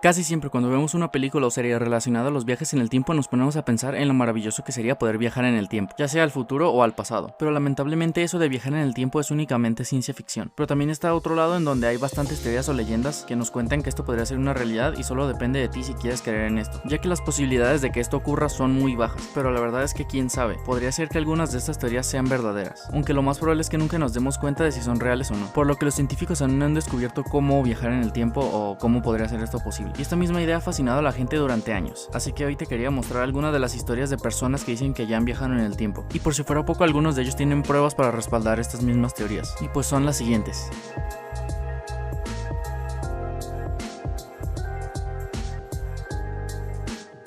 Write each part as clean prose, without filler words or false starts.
Casi siempre cuando vemos una película o serie relacionada a los viajes en el tiempo nos ponemos a pensar en lo maravilloso que sería poder viajar en el tiempo, ya sea al futuro o al pasado, pero lamentablemente eso de viajar en el tiempo es únicamente ciencia ficción. Pero también está otro lado en donde hay bastantes teorías o leyendas que nos cuentan que esto podría ser una realidad y solo depende de ti si quieres creer en esto, ya que las posibilidades de que esto ocurra son muy bajas, pero la verdad es que quién sabe, podría ser que algunas de estas teorías sean verdaderas, aunque lo más probable es que nunca nos demos cuenta de si son reales o no, por lo que los científicos aún no han descubierto cómo viajar en el tiempo o cómo podría ser esto posible, y esta misma idea ha fascinado a la gente durante años, así que hoy te quería mostrar algunas de las historias de personas que dicen que ya han viajado en el tiempo, y por si fuera poco algunos de ellos tienen pruebas para respaldar estas mismas teorías, y pues son las siguientes.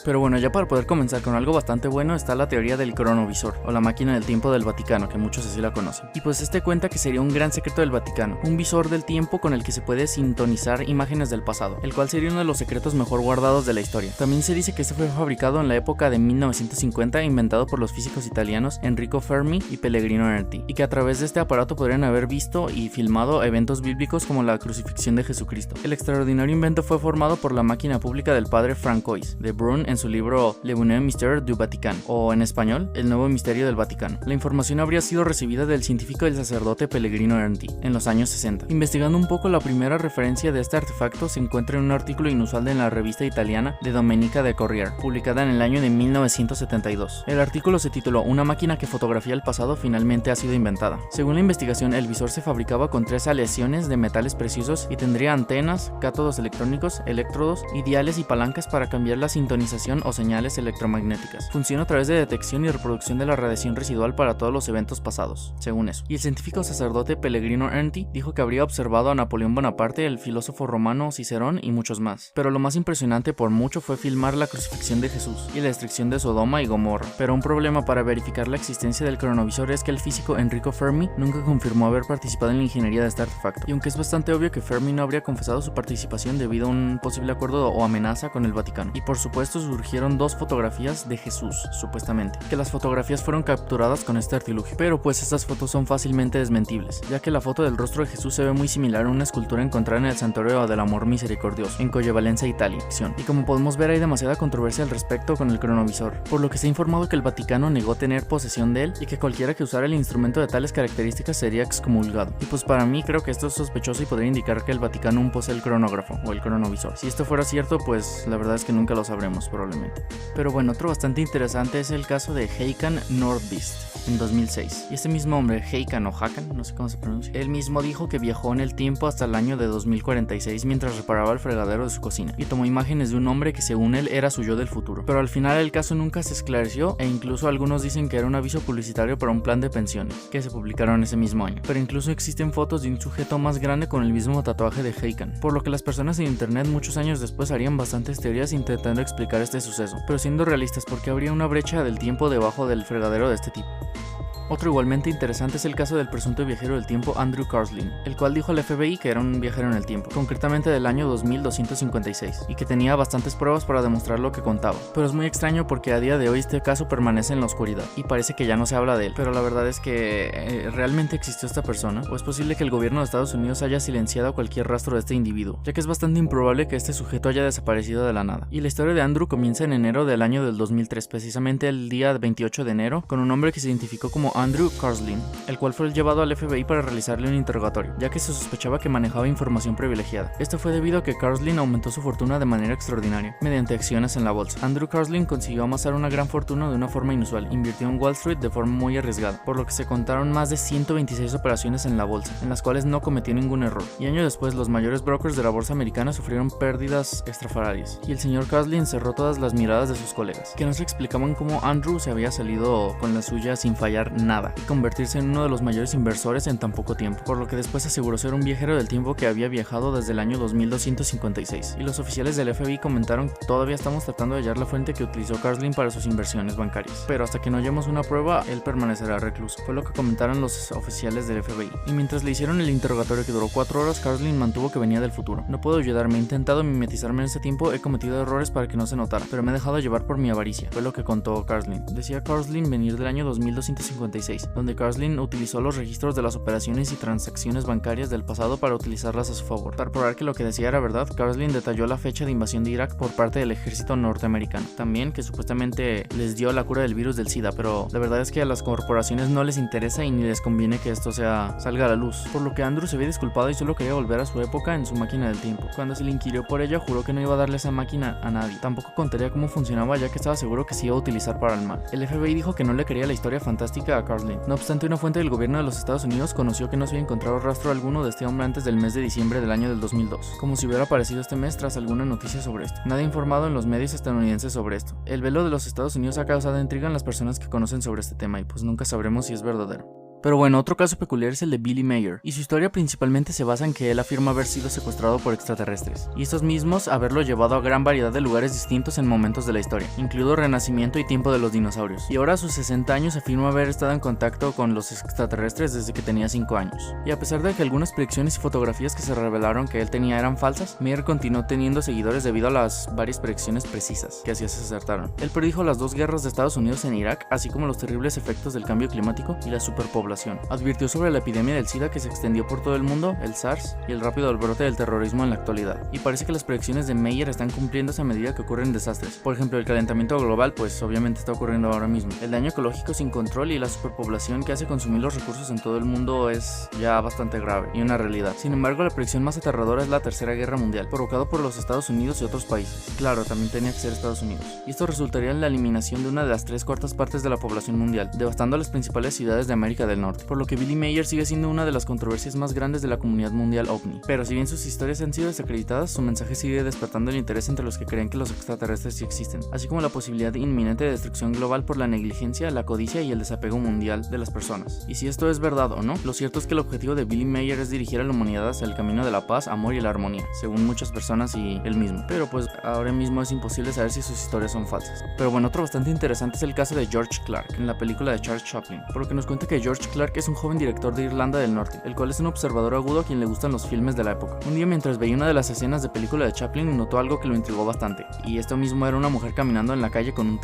Pero bueno, ya para poder comenzar con algo bastante bueno está la teoría del cronovisor, o la máquina del tiempo del Vaticano, que muchos así la conocen. Y pues este cuenta que sería un gran secreto del Vaticano, un visor del tiempo con el que se puede sintonizar imágenes del pasado, el cual sería uno de los secretos mejor guardados de la historia. También se dice que este fue fabricado en la época de 1950 e inventado por los físicos italianos Enrico Fermi y Pellegrino Erti, y que a través de este aparato podrían haber visto y filmado eventos bíblicos como la crucifixión de Jesucristo. El extraordinario invento fue formado por la máquina pública del padre Francois de Brun en su libro Le Nouveau Mystère du Vatican, o en español, El Nuevo Misterio del Vaticano. La información habría sido recibida del científico y el sacerdote Pellegrino Erti en los años 60. Investigando un poco, la primera referencia de este artefacto se encuentra en un artículo inusual en la revista italiana de Domenica de Corriere, publicada en el año de 1972. El artículo se tituló Una máquina que fotografía el pasado finalmente ha sido inventada. Según la investigación, el visor se fabricaba con 3 aleaciones de metales preciosos y tendría antenas, cátodos electrónicos, electrodos y diales y palancas para cambiar la sintonización o señales electromagnéticas. Funciona a través de detección y reproducción de la radiación residual para todos los eventos pasados, según eso. Y el científico sacerdote Pellegrino Erti dijo que habría observado a Napoleón Bonaparte, el filósofo romano Cicerón y muchos más. Pero lo más impresionante por mucho fue filmar la crucifixión de Jesús y la destrucción de Sodoma y Gomorra. Pero un problema para verificar la existencia del cronovisor es que el físico Enrico Fermi nunca confirmó haber participado en la ingeniería de este artefacto. Y aunque es bastante obvio que Fermi no habría confesado su participación debido a un posible acuerdo o amenaza con el Vaticano. Y por supuesto surgieron 2 fotografías de Jesús, supuestamente, que las fotografías fueron capturadas con este artilugio, pero pues estas fotos son fácilmente desmentibles, ya que la foto del rostro de Jesús se ve muy similar a una escultura encontrada en el Santuario del Amor Misericordioso, en Collevalenza, Italia, y como podemos ver hay demasiada controversia al respecto con el cronovisor, por lo que se ha informado que el Vaticano negó tener posesión de él y que cualquiera que usara el instrumento de tales características sería excomulgado, y pues para mí creo que esto es sospechoso y podría indicar que el Vaticano aún posee el cronógrafo, o el cronovisor. Si esto fuera cierto, pues la verdad es que nunca lo sabremos probablemente. Pero bueno, otro bastante interesante es el caso de Håkan Nordqvist en 2006. Y este mismo hombre, Håkan o Hakan, no sé cómo se pronuncia, él mismo dijo que viajó en el tiempo hasta el año de 2046 mientras reparaba el fregadero de su cocina y tomó imágenes de un hombre que según él era su yo del futuro. Pero al final el caso nunca se esclareció e incluso algunos dicen que era un aviso publicitario para un plan de pensiones que se publicaron ese mismo año. Pero incluso existen fotos de un sujeto más grande con el mismo tatuaje de Håkan, por lo que las personas en internet muchos años después harían bastantes teorías intentando explicar este suceso. Pero siendo realistas, porque habría una brecha del tiempo debajo del fregadero de este tipo. Otro igualmente interesante es el caso del presunto viajero del tiempo Andrew Carslin, el cual dijo al FBI que era un viajero en el tiempo, concretamente del año 2256, y que tenía bastantes pruebas para demostrar lo que contaba. Pero es muy extraño porque a día de hoy este caso permanece en la oscuridad, y parece que ya no se habla de él, pero la verdad es que ¿realmente existió esta persona? ¿O es posible que el gobierno de Estados Unidos haya silenciado cualquier rastro de este individuo? Ya que es bastante improbable que este sujeto haya desaparecido de la nada. Y la historia de Andrew comienza en enero del año del 2003, precisamente el día 28 de enero, con un hombre que se identificó como Andrew Carslin, el cual fue llevado al FBI para realizarle un interrogatorio, ya que se sospechaba que manejaba información privilegiada. Esto fue debido a que Carslin aumentó su fortuna de manera extraordinaria, mediante acciones en la bolsa. Andrew Carslin consiguió amasar una gran fortuna de una forma inusual, invirtió en Wall Street de forma muy arriesgada, por lo que se contaron más de 126 operaciones en la bolsa, en las cuales no cometió ningún error. Y años después, los mayores brokers de la bolsa americana sufrieron pérdidas estrafalarias, y el señor Carslin cerró todas las miradas de sus colegas, que no se explicaban cómo Andrew se había salido con la suya sin fallar nada, y convertirse en uno de los mayores inversores en tan poco tiempo, por lo que después aseguró ser un viajero del tiempo que había viajado desde el año 2256, y los oficiales del FBI comentaron que todavía estamos tratando de hallar la fuente que utilizó Carslin para sus inversiones bancarias, pero hasta que no hallemos una prueba, él permanecerá recluso, fue lo que comentaron los oficiales del FBI. Y mientras le hicieron el interrogatorio que duró 4 horas, Carslin mantuvo que venía del futuro. No puedo ayudarme, he intentado mimetizarme en ese tiempo, he cometido errores para que no se notara, pero me he dejado llevar por mi avaricia, fue lo que contó Carslin. Decía Carslin venir del año 2256 1996, donde Carlin utilizó los registros de las operaciones y transacciones bancarias del pasado para utilizarlas a su favor. Para probar que lo que decía era verdad, Carlin detalló la fecha de invasión de Irak por parte del ejército norteamericano. También que supuestamente les dio la cura del virus del SIDA, pero la verdad es que a las corporaciones no les interesa y ni les conviene que esto salga a la luz. Por lo que Andrew se había disculpado y solo quería volver a su época en su máquina del tiempo. Cuando se le inquirió por ella, juró que no iba a darle esa máquina a nadie. Tampoco contaría cómo funcionaba, ya que estaba seguro que se iba a utilizar para el mal. El FBI dijo que no le quería la historia fantástica a Carlin. No obstante, una fuente del gobierno de los Estados Unidos conoció que no se había encontrado rastro alguno de este hombre antes del mes de diciembre del año del 2002, como si hubiera aparecido este mes tras alguna noticia sobre esto. Nadie ha informado en los medios estadounidenses sobre esto. El velo de los Estados Unidos ha causado intriga en las personas que conocen sobre este tema y pues nunca sabremos si es verdadero. Pero bueno, otro caso peculiar es el de Billy Mayer, y su historia principalmente se basa en que él afirma haber sido secuestrado por extraterrestres, y estos mismos haberlo llevado a gran variedad de lugares distintos en momentos de la historia, incluido renacimiento y tiempo de los dinosaurios, y ahora a sus 60 años afirma haber estado en contacto con los extraterrestres desde que tenía 5 años. Y a pesar de que algunas predicciones y fotografías que se revelaron que él tenía eran falsas, Mayer continuó teniendo seguidores debido a las varias predicciones precisas, que así se acertaron. Él predijo las 2 guerras de Estados Unidos en Irak, así como los terribles efectos del cambio climático y la superpoblación. Advirtió sobre la epidemia del SIDA que se extendió por todo el mundo, el SARS y el rápido brote del terrorismo en la actualidad. Y parece que las predicciones de Mayer están cumpliéndose a medida que ocurren desastres. Por ejemplo, el calentamiento global, pues obviamente está ocurriendo ahora mismo. El daño ecológico sin control y la superpoblación que hace consumir los recursos en todo el mundo es ya bastante grave y una realidad. Sin embargo, la predicción más aterradora es la Tercera Guerra Mundial, provocada por los Estados Unidos y otros países. Claro, también tenía que ser Estados Unidos. Y esto resultaría en la eliminación de una de las 3/4 partes de la población mundial, devastando las principales ciudades de América del Norte, por lo que Billy Mayer sigue siendo una de las controversias más grandes de la comunidad mundial ovni. Pero si bien sus historias han sido desacreditadas, su mensaje sigue despertando el interés entre los que creen que los extraterrestres sí existen, así como la posibilidad inminente de destrucción global por la negligencia, la codicia y el desapego mundial de las personas. Y si esto es verdad o no, lo cierto es que el objetivo de Billy Mayer es dirigir a la humanidad hacia el camino de la paz, amor y la armonía, según muchas personas y él mismo. Pero pues ahora mismo es imposible saber si sus historias son falsas. Pero bueno, otro bastante interesante es el caso de George Clark, en la película de Charles Chaplin, por lo que nos cuenta que George Clark es un joven director de Irlanda del Norte, el cual es un observador agudo a quien le gustan los filmes de la época. Un día, mientras veía una de las escenas de película de Chaplin, notó algo que lo intrigó bastante, y esto mismo era una mujer caminando en la calle con un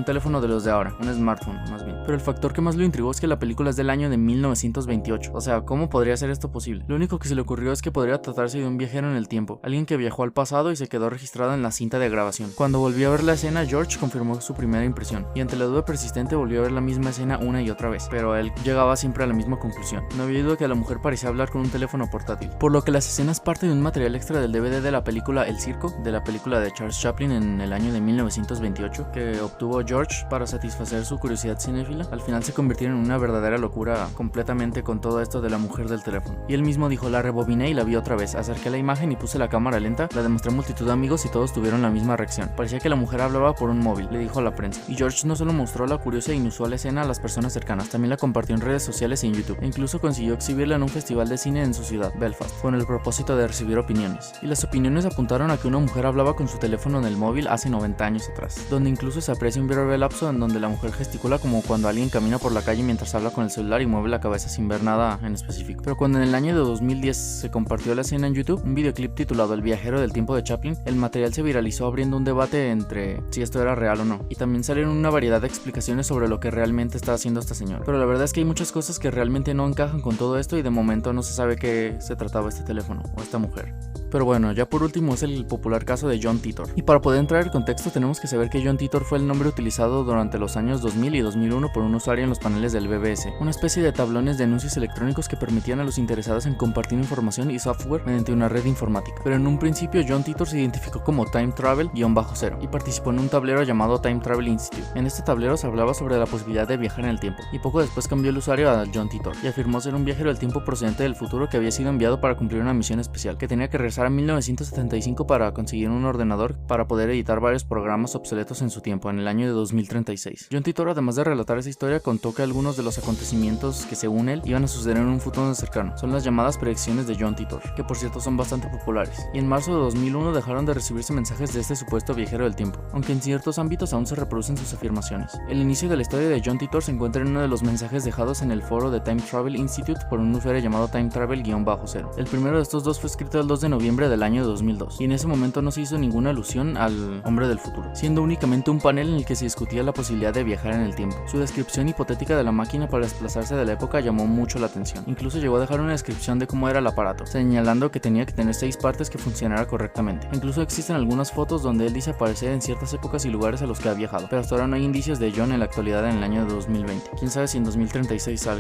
teléfono de los de ahora, un smartphone más bien. Pero el factor que más lo intrigó es que la película es del año de 1928, o sea, ¿cómo podría ser esto posible? Lo único que se le ocurrió es que podría tratarse de un viajero en el tiempo, alguien que viajó al pasado y se quedó registrado en la cinta de grabación. Cuando volvió a ver la escena, George confirmó su primera impresión, y ante la duda persistente volvió a ver la misma escena una y otra vez, pero él llegaba siempre a la misma conclusión. No había duda que la mujer parecía hablar con un teléfono portátil, por lo que las escenas parten de un material extra del DVD de la película El Circo, de la película de Charles Chaplin en el año de 1928, que obtuvo George para satisfacer su curiosidad cinéfila. Al final se convirtieron en una verdadera locura completamente con todo esto de la mujer del teléfono. Y él mismo dijo: la rebobiné y la vi otra vez, acerqué la imagen y puse la cámara lenta, la demostré a multitud de amigos y todos tuvieron la misma reacción. Parecía que la mujer hablaba por un móvil, le dijo a la prensa. Y George no solo mostró la curiosa e inusual escena a las personas cercanas, también la compartió en redes sociales y en YouTube, e incluso consiguió exhibirla en un festival de cine en su ciudad, Belfast, con el propósito de recibir opiniones. Y las opiniones apuntaron a que una mujer hablaba con su teléfono en el móvil hace 90 años atrás, donde incluso se aprecia un breve lapso en donde la mujer gesticula como cuando alguien camina por la calle mientras habla con el celular y mueve la cabeza sin ver nada en específico. Pero cuando en el año de 2010 se compartió la escena en YouTube, un videoclip titulado El viajero del tiempo de Chaplin, el material se viralizó abriendo un debate entre si esto era real o no, y también salieron una variedad de explicaciones sobre lo que realmente está haciendo esta señora. Pero la verdad es que hay muchas cosas que realmente no encajan con todo esto y de momento no se sabe qué se trataba este teléfono o esta mujer. Pero bueno, ya por último es el popular caso de John Titor. Y para poder entrar en contexto tenemos que saber que John Titor fue el nombre utilizado durante los años 2000 y 2001 por un usuario en los paneles del BBS, una especie de tablones de anuncios electrónicos que permitían a los interesados en compartir información y software mediante una red informática. Pero en un principio John Titor se identificó como Time Travel-0 y participó en un tablero llamado Time Travel Institute. En este tablero se hablaba sobre la posibilidad de viajar en el tiempo, y poco después cambió el usuario a John Titor y afirmó ser un viajero del tiempo procedente del futuro que había sido enviado para cumplir una misión especial, que tenía que regresar a 1975 para conseguir un ordenador para poder editar varios programas obsoletos en su tiempo, en el año de 2036. John Titor, además de relatar esa historia, contó que algunos de los acontecimientos que según él iban a suceder en un futuro cercano son las llamadas predicciones de John Titor, que por cierto son bastante populares, y en marzo de 2001 dejaron de recibirse mensajes de este supuesto viajero del tiempo, aunque en ciertos ámbitos aún se reproducen sus afirmaciones. El inicio de la historia de John Titor se encuentra en uno de los mensajes dejados publicados en el foro de Time Travel Institute por un usuario llamado Time Travel-0. El primero de estos dos fue escrito el 2 de noviembre del año 2002, y en ese momento no se hizo ninguna alusión al hombre del futuro, siendo únicamente un panel en el que se discutía la posibilidad de viajar en el tiempo. Su descripción hipotética de la máquina para desplazarse de la época llamó mucho la atención. Incluso llegó a dejar una descripción de cómo era el aparato, señalando que tenía que tener 6 partes que funcionara correctamente. Incluso existen algunas fotos donde él dice aparecer en ciertas épocas y lugares a los que ha viajado, pero hasta ahora no hay indicios de John en la actualidad en el año 2020. Quién sabe si en 2036 salga.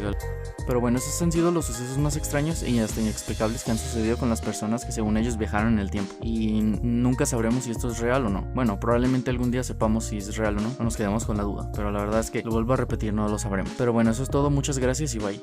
Pero bueno, esos han sido los sucesos más extraños y hasta inexplicables que han sucedido con las personas que según ellos viajaron en el tiempo, y nunca sabremos si esto es real o no. Bueno, probablemente algún día sepamos si es real o no nos quedemos con la duda, pero la verdad es que, lo vuelvo a repetir, no lo sabremos. Pero bueno, eso es todo, muchas gracias y bye.